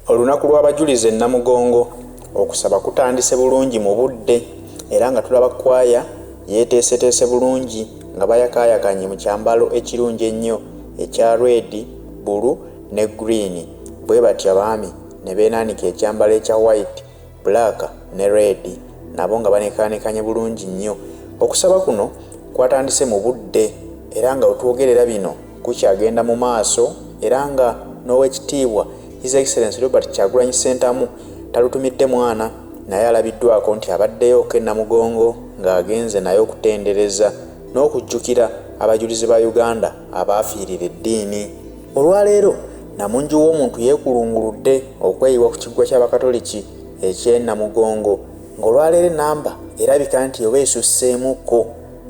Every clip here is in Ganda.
Olunaku lw'abajulizi e Namugongo okusaba kutandise bulungi mu budde era nga tulaba kwaya yeeteeseteese bulungi nga bayakaayakanye mu kyambalo ekirungi ennyo ekya red, bulu ne green. Bwe batya baami ne beenaanika ekyambalo ekya white, black ne red, nabo nga banekaanekanye bulungi nnyo. Okusaba kuno kwatandise mu budde era nga otwogerera bino kukyagenda mu maaso era nga n'owekitiibwa His Excellency Robert Kyagulanyi Ssentamu talutumidde mwana naye alabiddwako nti abaddeyo e Namugongo ng'agenze naye okutendereza n'okujjukira abajulizi ba Uganda abaafiirira eddiini. Olwaleero Namunju w'omuntu yeekulunguludde okweyiwa ku kiggwa ky'Abakatoliki eky'e Namugongo ng'olwaleero ennamba erabika nti oba esusseemukko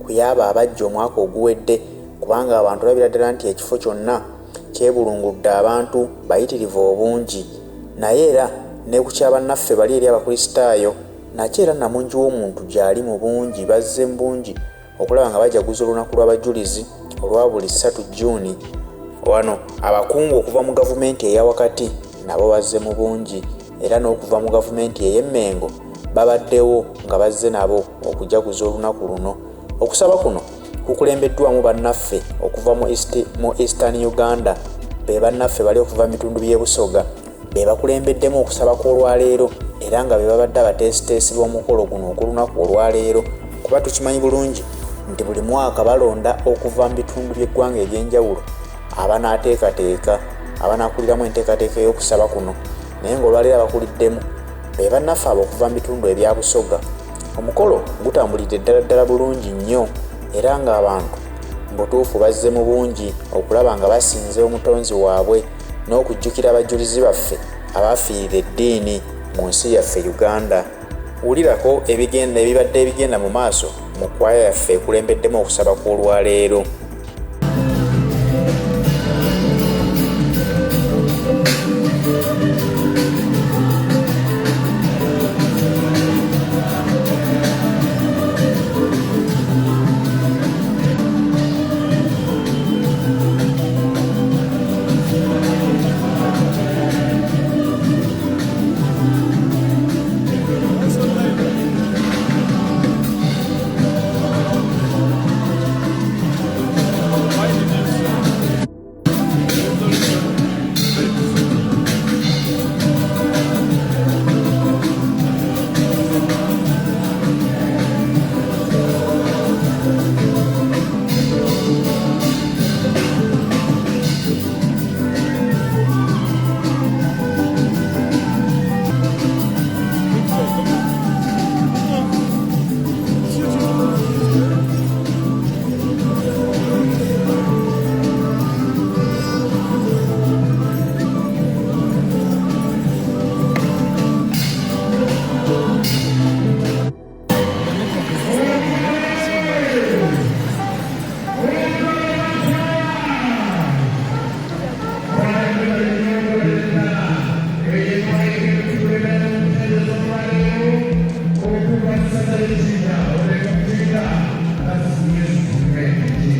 ku yaabo abajja omwaka oguwedde kubanga abantu labira ddala nti ekifo kyonna kyebulunguludde abantu bayitirivu obungi. Naye era ne ku kyabannaffe bali eri abakristaayo nakyo era Namunju w'omuntu gy'ali mu bungi bazze mu bungi okulaba nga bajaguza olunaku lw'abajulizi olwa buli 3 Juuni. Wano abakungu okuva mu gavumenti eya wakati nabo bazze mu bungi era n'okuva mu gavumenti ey'Emmengo babaddewo nga bazze nabo okujaguza olunaku luno. Okusaba kuno kukulembeddwamu bannaffe okuva mu Eastern Uganda, be bannaffe bali okuva mu bitundu by'e Busoga be bakulembeddemu okusaba kw'olwaleero era nga be babadde abateesiteesi b'omukolo guno ogw'olunaku olwaleero kuba tukimanyi bulungi nti buli mwaka balonda okuva mu bitundu by'eggwanga eby'enjawulo abanaateekateeka abanaakuliramu enteekateeka y'okusaba kuno, naye ng'olwaleero abakuliddemu be bannaffe abo okuva mu bitundu ebya Busoga. Omukolo gutambulidde ddala bulungi nnyo era ng'abantu mbutuufu bazze mu bungi okulaba nga basinze omutonzi waabwe n'okujjukira abajulizi baffe abaafiirira eddiini mu nsi yaffe Uganda. Wulirako ebibadde ebigenda mu maaso mu kwaya yaffe ekulembeddemu okusaba kw'olwaleero.